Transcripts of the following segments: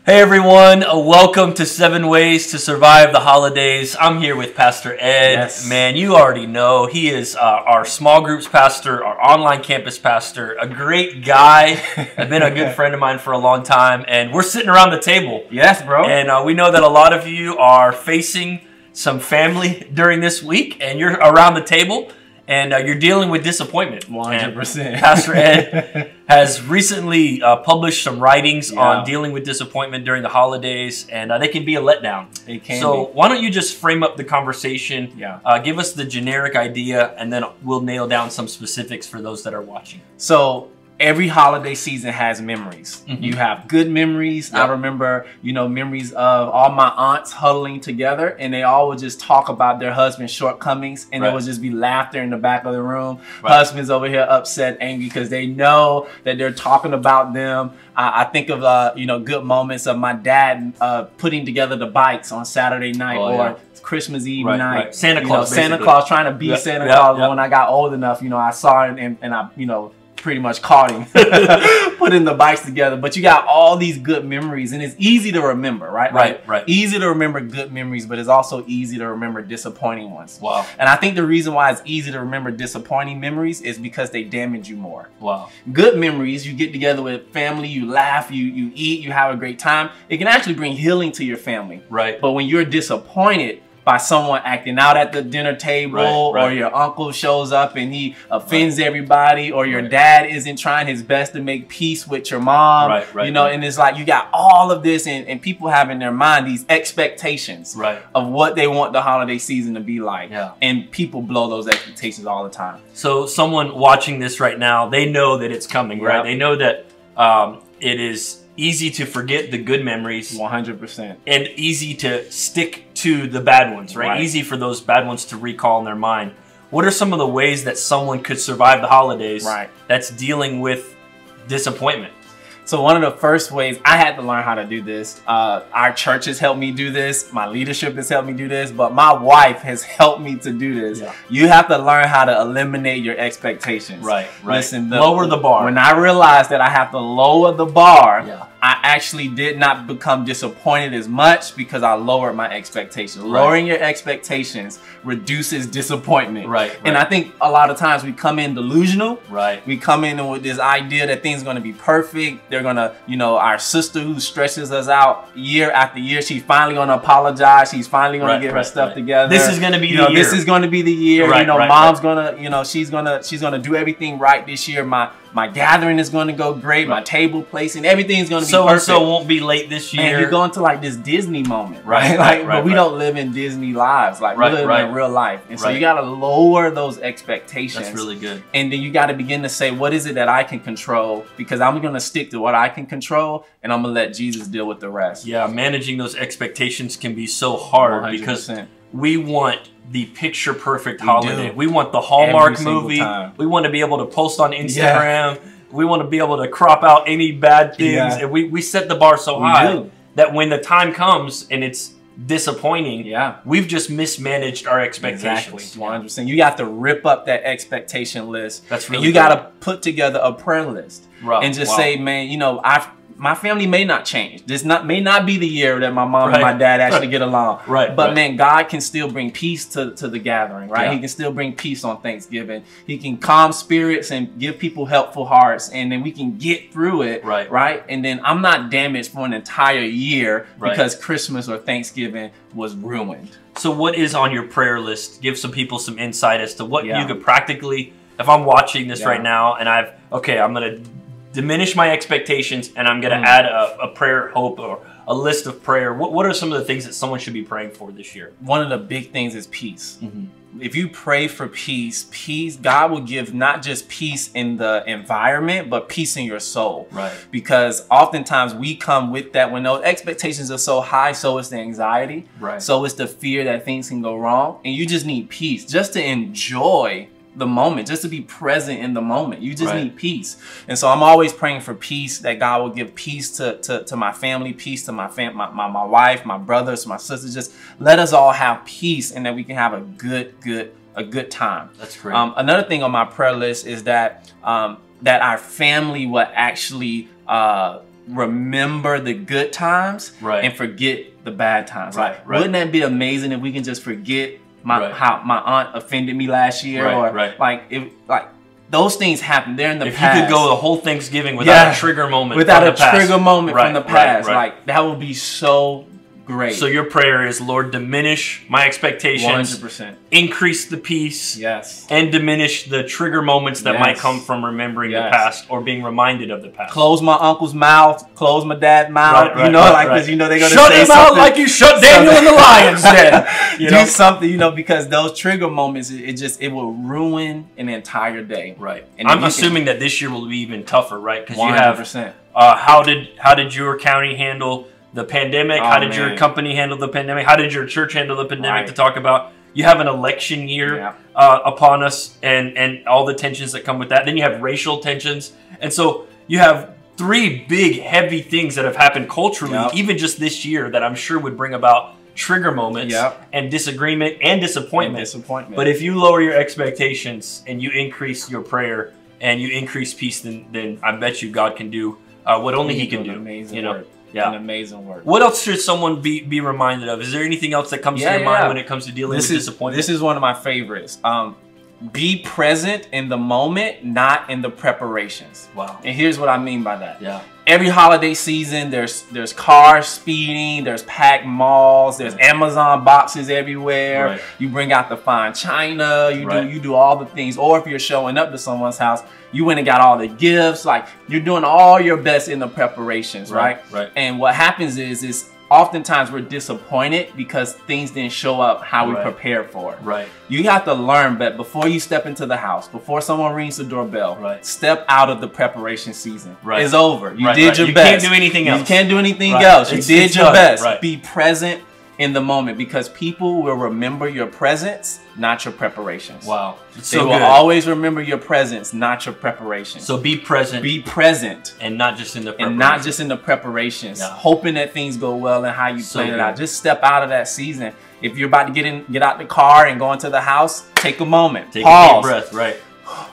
Hey everyone, welcome to 7 Ways to Survive the Holidays. I'm here with Pastor Ed. Yes. Man, you already know, he is our small groups pastor, our online campus pastor, a great guy. I've been a good friend of mine for a long time, and we're sitting around the table. Yes, bro. And we know that a lot of you are facing some family during this week, and you're around the table, and you're dealing with disappointment. 100%. Pastor Ed has recently published some writings on dealing with disappointment during the holidays, and they can be a letdown. It can So be. why don't you just frame up the conversation, Yeah. give us the generic idea, and then we'll nail down some specifics for those that are watching. So every holiday season has memories. Mm-hmm. You have good memories. Yep. I remember, memories of all my aunts huddling together, and they all would just talk about their husband's shortcomings, and there would just be laughter in the back of the room. Right. Husbands over here upset, angry, because they know that they're talking about them. I think of good moments of my dad putting together the bikes on Saturday night or Christmas Eve night. Right. Santa Claus, Santa Claus, trying to be Santa Claus. When I got old enough, I saw it and I, pretty much caught him putting the bikes together. But you got all these good memories, and it's easy to remember, right? Right. Easy to remember good memories, but it's also easy to remember disappointing ones. Wow. And I think the reason why it's easy to remember disappointing memories is because they damage you more. Wow. Good memories, you get together with family, you laugh, you eat, you have a great time. It can actually bring healing to your family. Right. But when you're disappointed by someone acting out at the dinner table, or your uncle shows up and he offends everybody, or your dad isn't trying his best to make peace with your mom, and it's like you got all of this, and people have in their mind these expectations of what they want the holiday season to be like. And people blow those expectations all the time. So someone watching this right now, they know that it's coming, right? They know that it is easy to forget the good memories. 100%. And easy to stick to the bad ones, right? Easy for those bad ones to recall in their mind. What are some of the ways that someone could survive the holidays that's dealing with disappointment? So one of the first ways, I had to learn how to do this. Our church has helped me do this. My leadership has helped me do this. But my wife has helped me to do this. You have to learn how to eliminate your expectations. Listen, lower the bar. When I realized that I have to lower the bar, I actually did not become disappointed as much because I lowered my expectations. Lowering your expectations reduces disappointment. And I think a lot of times we come in delusional. We come in with this idea that things are going to be perfect. They're going to, our sister who stresses us out year after year, she's finally going to apologize. She's finally going to get her stuff together. This is going to be the year. This is going to be the year. Mom's going to, she's going to do everything right this year. My gathering is going to go great. My table placing, everything's going to be perfect. So won't be late this year. Man, you're going to like this Disney moment, but we don't live in Disney lives. Like we live in real life. And so you got to lower those expectations. That's really good. And then you got to begin to say, what is it that I can control? Because I'm going to stick to what I can control, and I'm going to let Jesus deal with the rest. Yeah, managing those expectations can be so hard 100%. Because we want the picture perfect holiday. We want the Hallmark movie. We want to be able to post on Instagram. We want to be able to crop out any bad things. And we set the bar so high that when the time comes and it's disappointing, we've just mismanaged our expectations. Exactly. 100%. You got to rip up that expectation list. That's really and you got to put together a prayer list and just say, man, my family may not change. This may not be the year that my mom and my dad actually get along. But man, God can still bring peace to the gathering, He can still bring peace on Thanksgiving. He can calm spirits and give people helpful hearts, and then we can get through it, And then I'm not damaged for an entire year because Christmas or Thanksgiving was ruined. So what is on your prayer list? Give some people some insight as to what you could practically, if I'm watching this right now and I'm going to diminish my expectations, and I'm going to add a prayer hope or a list of prayer. What are some of the things that someone should be praying for this year? One of the big things is peace. If you pray for peace, God will give not just peace in the environment, but peace in your soul. Because oftentimes we come with that when those expectations are so high, so is the anxiety. So is the fear that things can go wrong. And you just need peace just to enjoy the moment, just to be present in the moment. You just need peace. And so I'm always praying for peace, that God will give peace to my family, peace to my wife, my brothers, my sisters. Just let us all have peace, and that we can have a good time. That's great. Another thing on my prayer list is that that our family will actually remember the good times and forget the bad times. Like, wouldn't that be amazing if we can just forget how my aunt offended me last year, like those things happen. They're in the past. If you could go the whole Thanksgiving without a trigger moment, from the past, like that would be so great. So your prayer is, Lord, diminish my expectations, 100%. Increase the peace, and diminish the trigger moments that might come from remembering the past or being reminded of the past. Close my uncle's mouth, close my dad's mouth, because you know they're gonna shut say him something. out like you shut Daniel in the lion's den. Do something, because those trigger moments, it will ruin an entire day. Right. And I'm assuming that this year will be even tougher, right? Because you 100%. have how did your county handle the pandemic? How did your company handle the pandemic? How did your church handle the pandemic? To talk about, you have an election year upon us, and all the tensions that come with that. Then you have racial tensions, and so you have 3 big, heavy things that have happened culturally, even just this year, that I'm sure would bring about trigger moments and disagreement and disappointment. But if you lower your expectations and you increase your prayer and you increase peace, then I bet you God can do what only He can do. Amazing work. An amazing work. What else should someone be reminded of? Is there anything else that comes to your mind when it comes to dealing with disappointment? This is one of my favorites. Be present in the moment, not in the preparations. Wow. And here's what I mean by that. Every holiday season, there's cars speeding, there's packed malls, there's Amazon boxes everywhere. You bring out the fine china, you do all the things. Or if you're showing up to someone's house, you went and got all the gifts. Like, you're doing all your best in the preparations, right? And what happens is oftentimes we're disappointed because things didn't show up how we prepared for it. You have to learn that before you step into the house, before someone rings the doorbell, step out of the preparation season. It's over. You did your best. You can't do anything else. You can't do anything else. You did your best. Be present in the moment, because people will remember your presence, not your preparations. Wow. They will always remember your presence, not your preparations. So be present. Be present. And not just in the preparations. And not just in the preparations. Hoping that things go well and how you plan it out. Just step out of that season. If you're about to get out the car and go into the house, take a moment. Pause. A deep breath,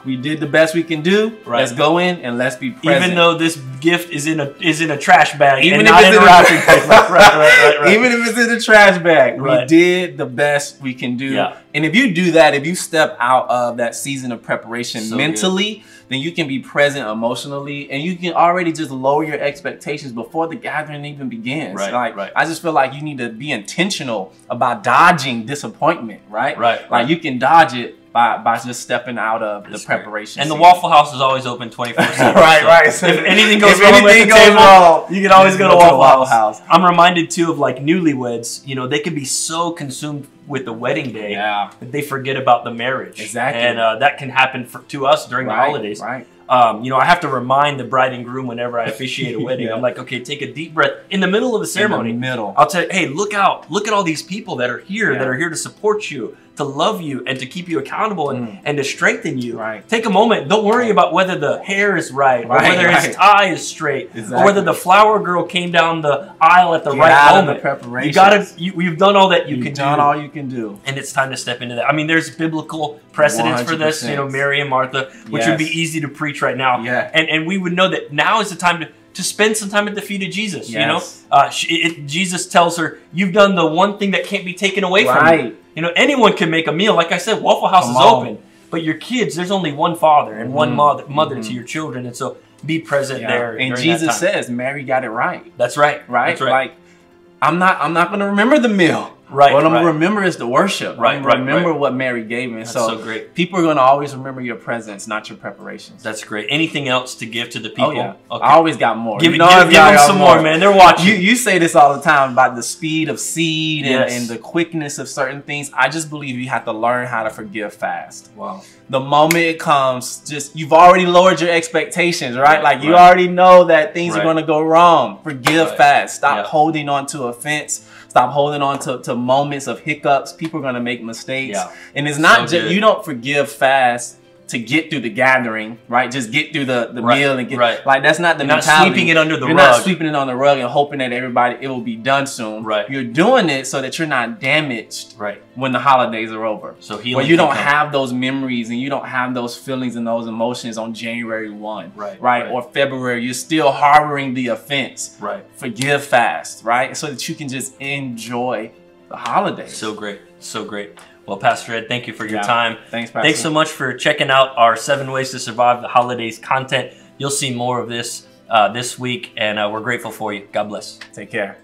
We did the best we can do. Let's go in and let's be present. Even though this gift is in a trash bag, even and if not it's in a wrapping paper. Even if it's in the trash bag, we did the best we can do. And if you do that, if you step out of that season of preparation mentally, then you can be present emotionally, and you can already just lower your expectations before the gathering even begins. I just feel like you need to be intentional about dodging disappointment. Like you can dodge it by just stepping out of the preparation. And the Waffle House is always open 24/7. So if anything goes wrong at the table, you can always go to Waffle House. House. I'm reminded too of like newlyweds. They can be so consumed with the wedding day that they forget about the marriage. Exactly. And that can happen to us during the holidays. I have to remind the bride and groom whenever I officiate a wedding. I'm like, okay, take a deep breath in the middle of the ceremony. I'll tell you, hey, look out! Look at all these people that are here, that are here to support you, to love you, and to keep you accountable and to strengthen you. Take a moment. Don't worry about whether the hair is right, or whether his tie is straight, or whether the flower girl came down the aisle at the right moment. You've done all that you can do. You've done all you can do, and it's time to step into that. I mean, there's biblical precedents for this. Mary and Martha, which would be easy to preach right now. And we would know that now is the time to spend some time at the feet of Jesus. Jesus tells her, "You've done the one thing that can't be taken away from you." Anyone can make a meal. Like I said, Waffle House is open. But your kids, there's only one father and one mother to your children, and so be present there. And Jesus says, Mary got it right. That's right. That's right. Like, I'm not going to remember the meal. What I'm going to remember is the worship. Remember what Mary gave me. That's so great. People are going to always remember your presence, not your preparations. That's great. Anything else to give to the people? Okay. I always got more. Give them some more, man. They're watching. You say this all the time about the speed of seed and the quickness of certain things. I just believe you have to learn how to forgive fast. Wow. The moment it comes, you've already lowered your expectations, right? You already know that things are going to go wrong. Forgive fast. Stop holding on to offense. Stop holding on to moments of hiccups. People are going to make mistakes. And it's not just, you don't forgive fast to get through the gathering, right? Just get through the meal and get like that's not the You're mentality. Not sweeping it under the You're rug. not sweeping it on the rug and hoping that it will be done soon. Right. You're doing it so that you're not damaged when the holidays are over. So healing when you don't have those memories and you don't have those feelings and those emotions on January 1, right? Or February, you're still harboring the offense. Right. Forgive fast, right? So that you can just enjoy the holidays. So great. So great. Well, Pastor Ed, thank you for your time. Thanks, Pastor. Thanks so much for checking out our 7 Ways to Survive the Holidays content. You'll see more of this this week, and we're grateful for you. God bless. Take care.